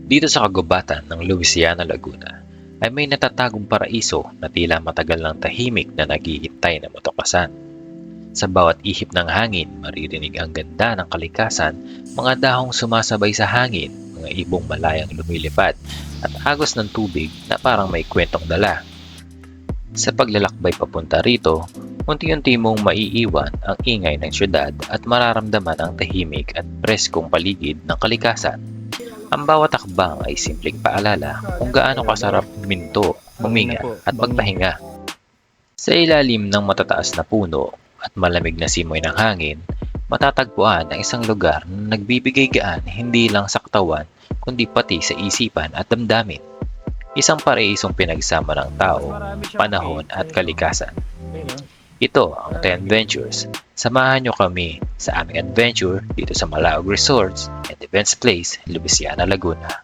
Dito sa kagubatan ng Louisiana, Laguna, ay may natatagong paraiso na tila matagal ng tahimik na naghihintay na matukasan. Sa bawat ihip ng hangin, maririnig ang ganda ng kalikasan, mga dahong sumasabay sa hangin, mga ibong malayang lumilipad, at agos ng tubig na parang may kwentong dala. Sa paglalakbay papunta rito, unti-unti mong maiiwan ang ingay ng syudad at mararamdaman ang tahimik at preskong paligid ng kalikasan. Ang bawat hakbang ay simpleng paalala kung gaano kasarap minto, huminga at magpahinga. Sa ilalim ng matataas na puno at malamig na simoy ng hangin, matatagpuan ang isang lugar na nagbibigay gaan hindi lang sa katawan kundi pati sa isipan at damdamin. Isang paraisong pinagsama ng tao, panahon at kalikasan. Ito ang 10 Ventures. Samahan nyo kami sa aming adventure dito sa Malaog Resorts and Events Place, Louisiana, Laguna.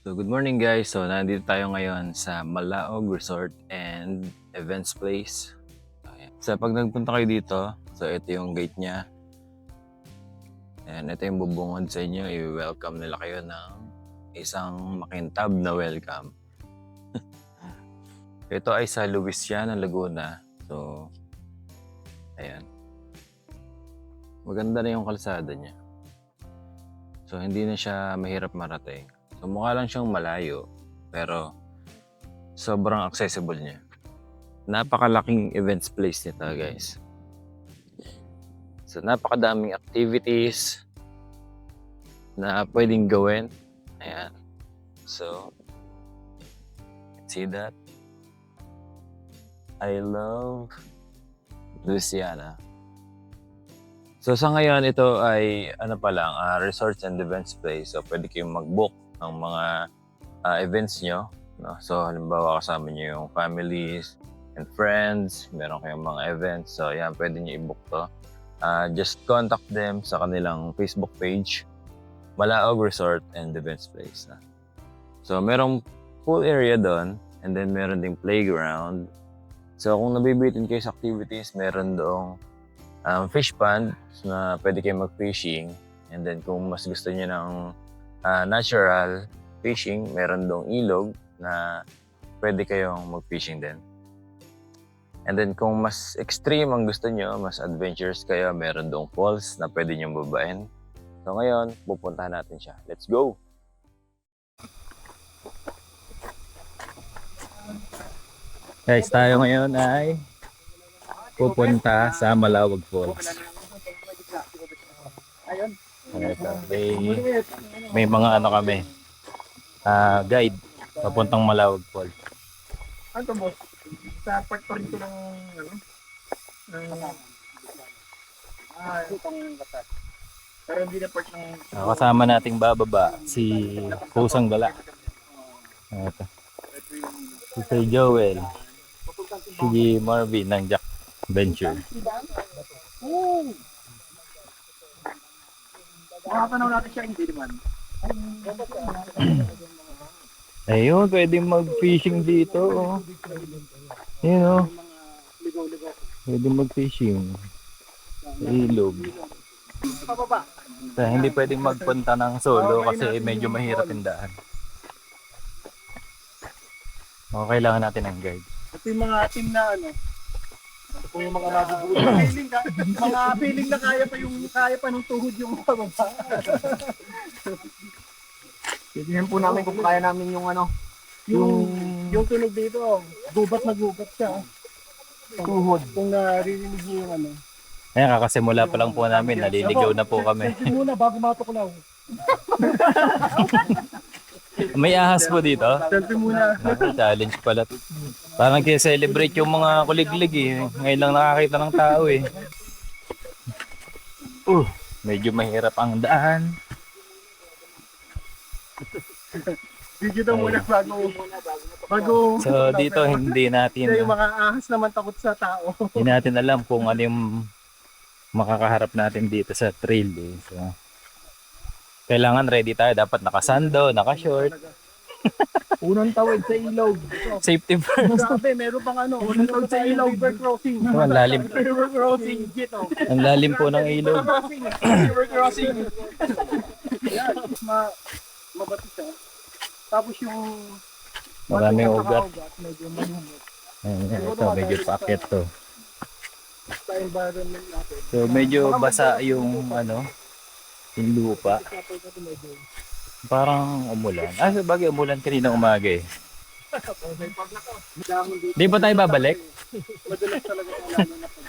So good morning guys. So nandito tayo ngayon sa Malaog Resort and Events Place. Ayan. So pag nagpunta kayo dito, so ito yung gate niya. And ito yung bubungod sa inyo. I-welcome nila kayo ng isang makintab na welcome. Ito ay sa Louisiana, Laguna. So ayan. Maganda na yung kalsada niya. So hindi na siya mahirap marating. So mukha lang siyang malayo, pero sobrang accessible niya. Napakalaking events place nito guys. So napakadaming activities na pwedeng gawin. Ayan. So, see that? I love Louisiana. So sa ngayon, ito ay resorts and events place. So pwede kayong mag-book ng mga events nyo. No? So halimbawa kasama nyo yung families and friends. Meron kayong mga events. So yan, pwede nyo i-book to. Just contact them sa kanilang Facebook page, Malaog Resort and Events Place. So merong pool area doon and then meron ding playground. So kung nabibitin kayo sa activities, meron doong fish pond na pwede kayo mag-fishing. And then kung mas gusto niyo ng natural fishing, meron doong ilog na pwede kayong mag-fishing din. And then kung mas extreme ang gusto niyo, mas adventurous kayo, meron doong falls na pwede niyo babain. So ngayon, pupuntahan natin siya. Let's go! Guys, tayo ngayon ay pupunta sa Malawag Falls. May mga kami. Guide papuntang Malawag Falls. Ano mo? Sa part pa rin ito ng pero hindi na part ng Kasama nating bababa si Pusang Gala. Ito. Si Sir Joel. Si Marvin ng Jack Venture. makapanaw natin siya hindi naman. Ayun, pwede mag-fishing dito. Yun o. Pwede mag-fishing. Sa ilog. Pababa. So, hindi pwedeng magpunta ng solo kasi medyo mahirap yung daan. Kailangan natin ng guide. Ito yung mga team na ito yung mga mabubuhay. Mga feeling na kaya pa ng tuhod yung pababa. Titingnan po namin kung kaya namin yung yung tunog dito. Gubat na gubat siya. Tuhod. Kung naririnig niyo yung Ayan, kakasimula pa lang po namin. Naliligaw na po kami. Selfie muna bago matuklaw. May ahas po dito. Selfie muna. Challenge pala. Parang kaya-celebrate yung mga kuliglig eh. Ngayon lang nakakita ng tao eh. Medyo mahirap ang daan. Video daw muna bago. So dito hindi natin Yung mga ahas naman takot sa tao. hindi natin alam kung ano yung makakaharap natin dito sa trail eh. So, kailangan ready tayo. Dapat nakasando, nakashort. Unang tawid sa ilog. Safety first. Grabe, meron pang unang tawid sa ilog. River crossing. Ang lalim. River crossing. Ang lalim po ng ilog. River crossing. mabato siya. Tapos yung Maraming matigas na ugat. kaugat, medyo malumot. Ayan, ito, medyo packet to. Sa environment natin. So, medyo basa yung ano, yung lupa. Parang umulan. Ah, sabagay umulan kanina umaga eh. Di ba tayo babalik? Madalas talaga kailangan na pag.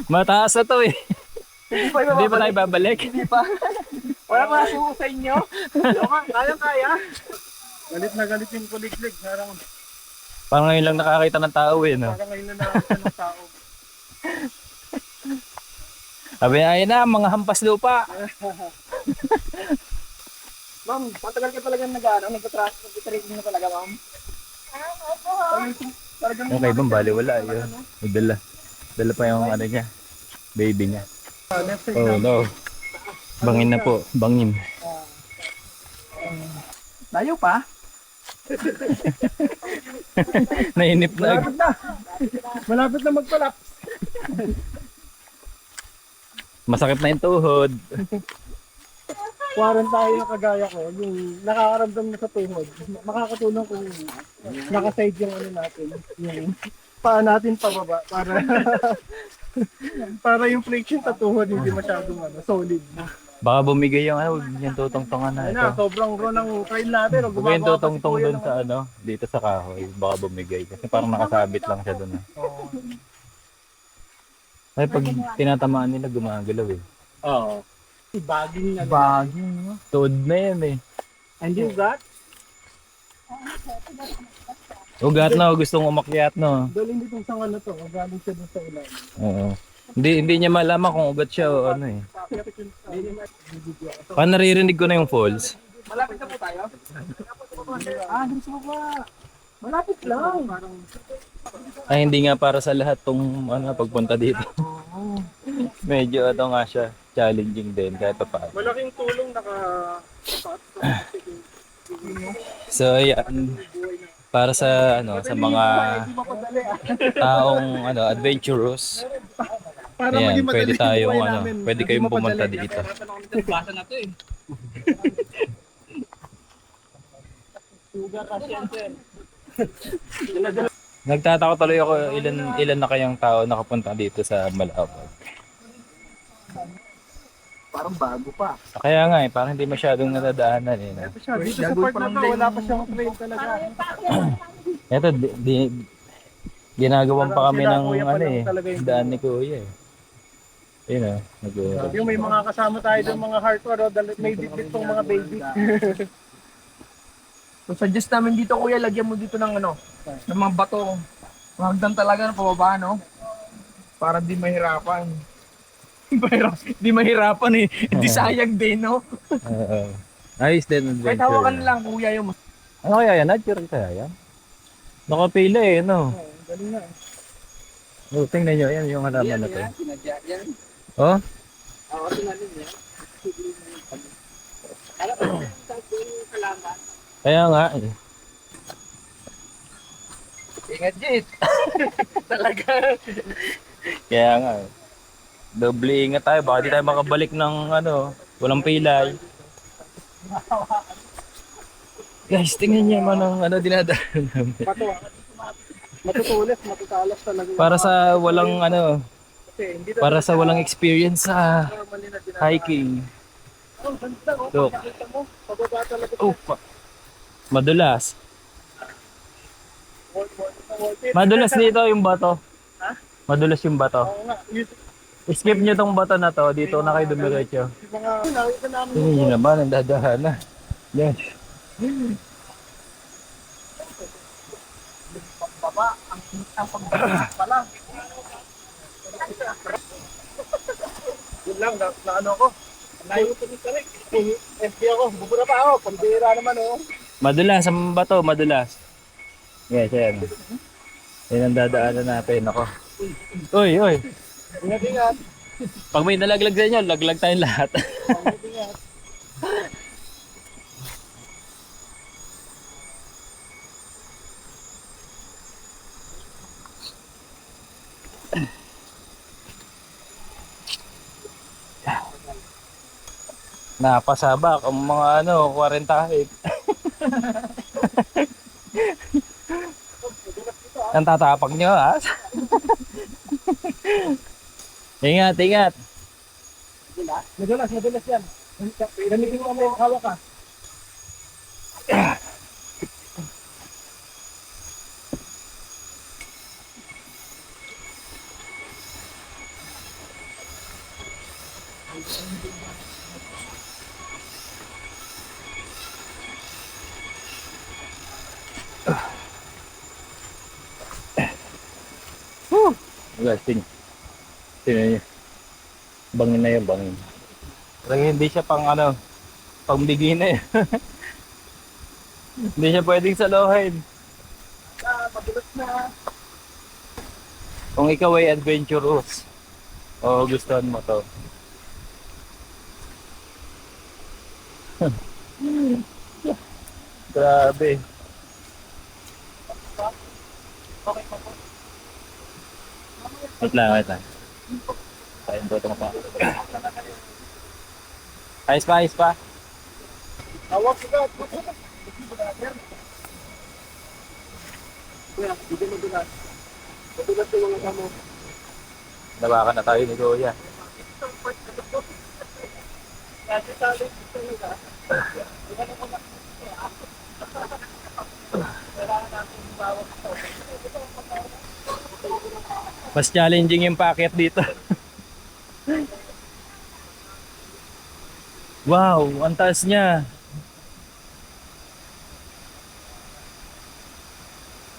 Mataas na to eh. Di ba tayo babalik? Hindi pa. Wala pa nasuko sa inyo. Kaya. Galit na galit yung kuliglig. Parang ngayon lang nakakita ng tao eh, no? Parang ngayon na nakakita ng tao. Sabi, ayun na, mga hampas lupa. Ma'am, matagal ka talaga nag-tracking na talaga, ma'am? Talagang Okay, bang bali wala yun. May dala. Dala pa yung ano niya, baby niya. left side Oh no. Bangin na po, bangin. Layo pa? Nainip na. Malapit na. Malapit na magpalap. Masakit na yung tuhod. Kuwaran tayo na kagaya ko, yung nakakaramdam na sa tuhod. Makakatulong kung nakaside yung ano natin, yung paa natin pababa para para yung friction sa tuhod hindi masyadong solid. Baka bumigay yung ano, yung tutong-tongan na Ayun ito. na, sobrang raw ng trail natin. Huwag yung tutong-tong dun sa ano, dito sa kahoy. Baka bumigay. Kasi parang nakasabit lang siya dun. Ay, pag tinatamaan nila, gumagalaw eh. Oo. Baging na. Baging. Tuod na yan eh. And you got? Ugat na, gustong umakyat no. Daling dito sa ano to, galing siya doon sa ulan. Oo. Hindi niya malaman kung ugat siya o ano eh. Paano naririnig ko na yung falls? Malapit na po tayo? Dito sa baba. Malapit lang. Ay, hindi nga para sa lahat tong ano, pagpunta dito. Medyo ito nga siya, challenging din kahit pa paano. Malaking tulong So, yan. Para sa ano, sa mga taong ano, adventurous. Ayan, pwede tayong ano, pwede kayong pumunta dito. Basa na to eh. Sugar kasi yan, sir. Nagtataka tuloy ako ilan na kayang tao nakapunta dito sa Malabog. Parang bago pa. Kaya nga eh, parang hindi masyadong nadadaanan eh. No? Dito sa part na to, wala pa siyang trail talaga. Ito, ginagawan pa kami Sila, ng kuya pa ano lang eh, talaga yung- daan ni Kuya eh. Yun o, Yung may mga kasama tayo doon, mga hardcore, may bit-bit tong mga baby. So suggest namin dito kuya, lagyan mo dito ng ano, ng mga bato. Hagdan talaga ng pababa, no? Para di mahirapan. Di mahirapan eh. Di sayang din, no? Ayos din Kahit adventure. hawakan lang kuya yung Ano kaya yan? Adventure kaya yan? Nakapila eh, no? Galing na. Oh, tingnan nyo, yan yung halaman na to. sinadya yan. Oh? Oo, sinadya yan. Kaya nga eh. Ingat, Jit. Talaga. Kaya nga eh. Doble ingat tayo, baka di tayo makabalik ng ano, walang pilay. Guys, tingnan niyo man ang ano dinadaan namin. Matutulis, matutalas talaga. Para sa walang ano, Kasi hindi para sa walang experience sa normally na dinadaan. hiking. Ang ganda, oh. Look. Nakita mo, pababa talaga. Oh, madulas. Worth it. Madulas dito yung bato. Ha? Madulas yung bato. Oo nga. Skip nyo tong bato na to, dito na kayo dumiretso. Yung mga nakita namin Tingnan nyo naman, ang dadahan na. Yes. baba, ang pagbaba pala. Yun lang, na ano ko. Layo ko ni Karek. FB ako, bubura pa ako. Pambira naman oh. Madulas ang bato, madulas. Yes, yan. Yan ang dadaanan natin, ako. Uy. Ingat-ingat. Pag may nalaglag sa inyo, laglag tayong lahat. Ingat-ingat. Napasabak ang mga 40 Ang tatapag nyo, ha? Ingat, ingat. Madulas yan. Gamitin mo ang hawak ka. Guys, tingnan nyo. Bangin na yun, bangin. Talaga hindi siya pang pang beginner. Hindi siya pwedeng saluhin. Madulas na. Kung ikaw ay adventurous, o gustuhan mo to. Grabe. Wait lang, wait lang. Kain po ito pa. Ayos pa, ayos pa. Hawak ka. Kuya, hindi madulas. Madulas yung mga kamo. Nabakan na tayo ni Kuya. Mas challenging yung packet dito. Wow, ang taas niya.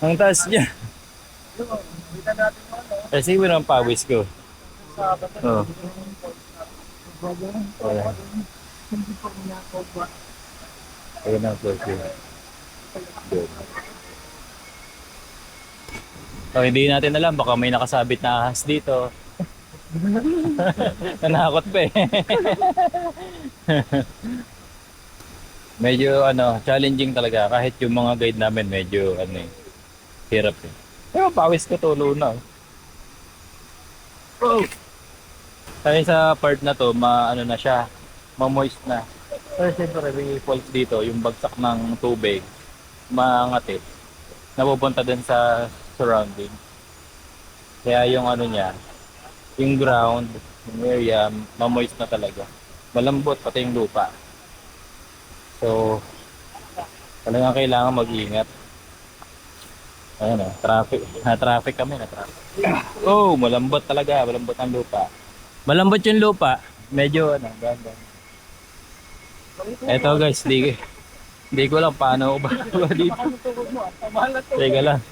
Ang taas niya. Kasi mo ang pawis ko. Oh. Ayun ang close yun. Good. Oh, hindi natin alam, baka may nakasabit na ahas dito. Nanakot pa eh. Medyo challenging talaga kahit yung mga guide namin medyo hirap eh. Pero pawis ko tulo na. Oh. Kaya sa part na to, na siya, ma-moist na. Pero siyempre may fault dito, yung bagsak ng tubig, maangat eh. Napupunta din sa surrounding. Kaya yung niya, yung ground, yung area, ma-moist na talaga. Malambot pati yung lupa. So, talagang kailangan mag-ingat. Ayun traffic. Na-traffic kami, na-traffic. Oh, malambot talaga, malambot ang lupa. Malambot yung lupa, medyo ganda. Eto guys, di ko lang paano ba dito. Teka lang.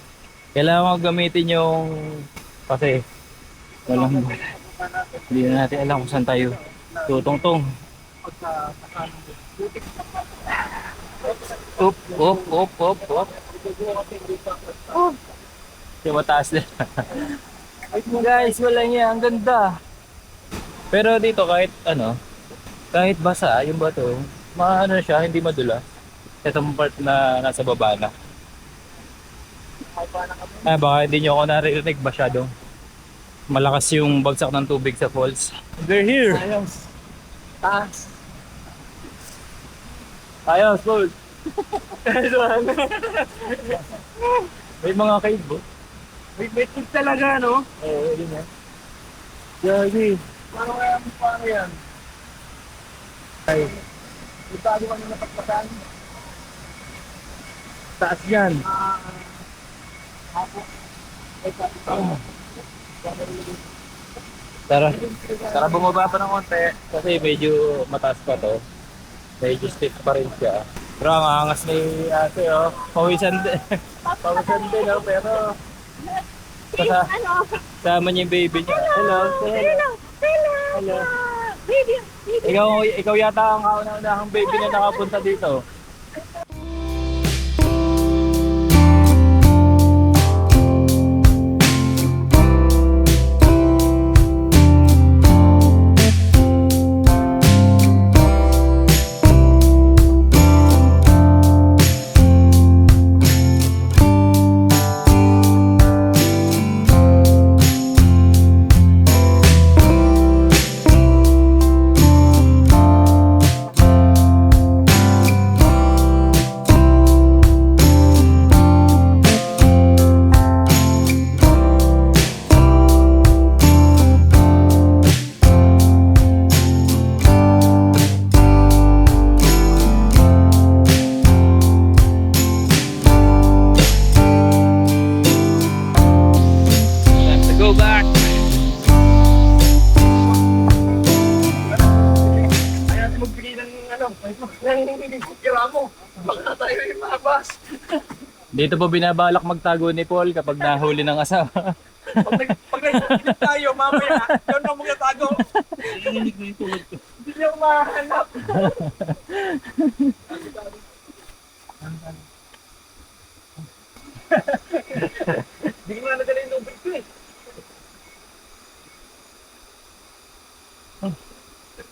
Kailangan ko gamitin yung kasi malambot. Hindi na natin alam kung saan tayo tutungtong. Up, up, up, up, up. Yung mataas din. Guys, wala niya. Ang ganda. Pero dito kahit basa yung bato, siya, hindi madulas. Itong part na nasa baba na. Baka hindi nyo ako naririnig masyadong. Malakas yung bagsak ng tubig sa falls. We're here. Ayos. Taas. Ayos, Paul. May mga cave, oh. May tip talaga, no? Oo, yun yan. Gagi. Paano yan? Ay, May bago ka na napagpasan. taas yan. Tara bumaba pa ng konti. Kasi medyo mataas pa to. Medyo stiff pa rin siya. Pero ang angas ni ate, oh. Pawisan din. Pawisan din, oh. Pero kasama niya yung baby niya. Hello, say hello. Hello. Ikaw yata ang kauna-unahang baby na nakapunta dito. gramo. Baka tayo imabas. Dito po binabalak magtago ni Paul kapag nahuli ng asawa. Pag nagkakit tayo, mamaya, yun na mga tago. Narinig na yung tulog ko. Hindi niyo mahanap. Hindi ko nga nadala yung tubig ko eh.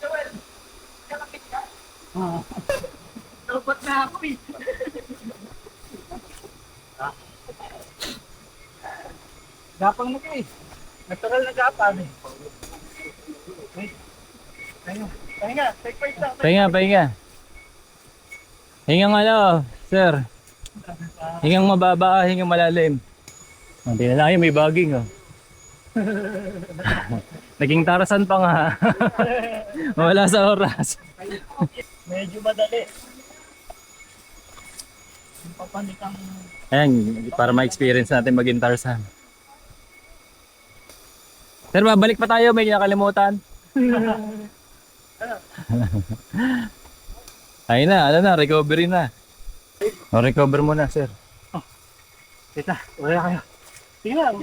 Joel, kalapit ka? Dapat na ako eh. Gapang mo kayo eh. Natural na gapang eh. Pahinga, take fight lang. Pahinga. Hingang ano, sir. Hingang mababa, hingang malalim. Hindi na lang may baging oh. Naging tarasan pa nga. Wala sa oras. Medyo madali. Papanikang Ayan, para ma-experience natin maging Tarzan. Sir, babalik pa tayo, may nakalimutan. Ayun na, ano na, recovery na. O, recover muna, sir. Tita, wala kayo. Tingnan.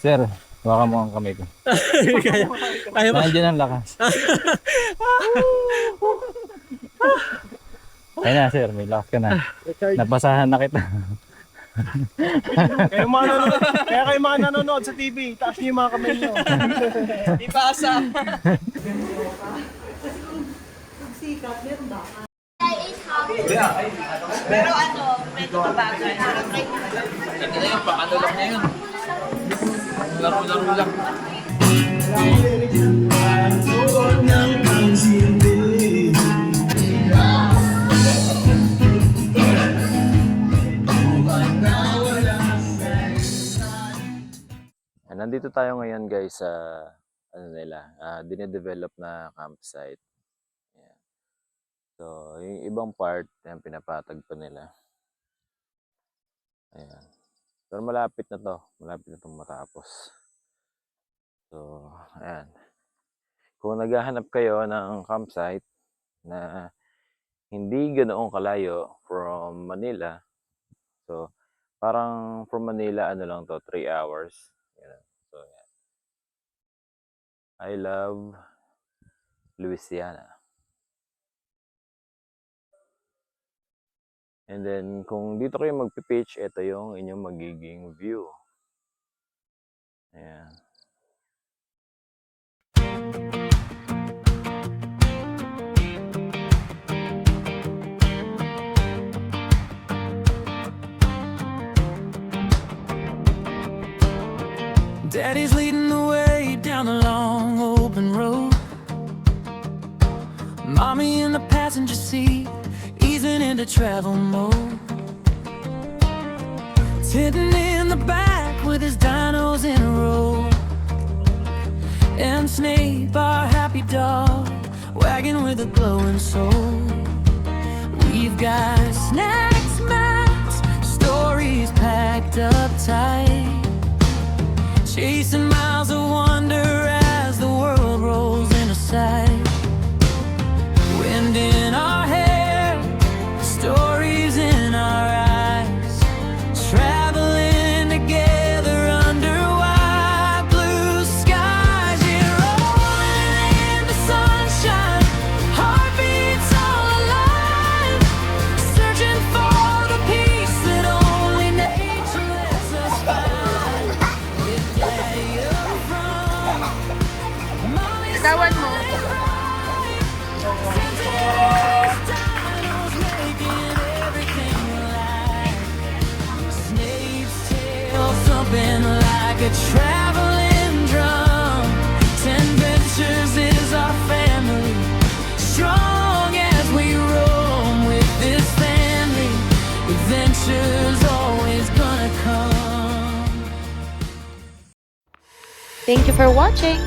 Sir, baka mo ang kamay ko. Ayaw mo. Nandiyan ang lakas. Ayun na, sir, may lakas ka na. Napasahan na kita. Kaya kayo mga nanonood sa TV, taas niyo yung mga kamay niyo. Di ba asa? Pero ano, medyo mabagal. Hindi na yung pakano lang niya yun. Laro-laro lang. Nandito tayo ngayon guys sa dinedevelop na campsite. Ayan. So, yung ibang part, yan, pinapatag pa nila. Ayan. Pero malapit na to. Malapit na itong matapos. So, ayan. Kung naghahanap kayo ng campsite na hindi ganoong kalayo from Manila, so, parang from Manila, ano lang to, 3 hours. Ayan. So, ayan. I love Louisiana. And then, kung dito kayo magpipitch, ito yung inyong magiging view. Ayan. Daddy's leading the way down the long open road. Mommy in the passenger seat, easing into travel mode. Sitting in the back with his dinos in a row. And Snape, our happy dog, wagging with a glowing soul. We've got snacks, maps, stories packed up tight, chasing miles of wonder as the world rolls into sight. Wind in our hair, stories in our eyes, traveling together under wide blue skies. Yeah, rolling in the sunshine, heartbeats all alive, searching for the peace that only nature lets us find. Tawan mo. Something like a traveling drum. 10 Ventures is our family, strong as we roam with this family. Adventure's always gonna come. Thank you for watching.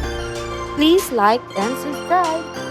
Please like and subscribe.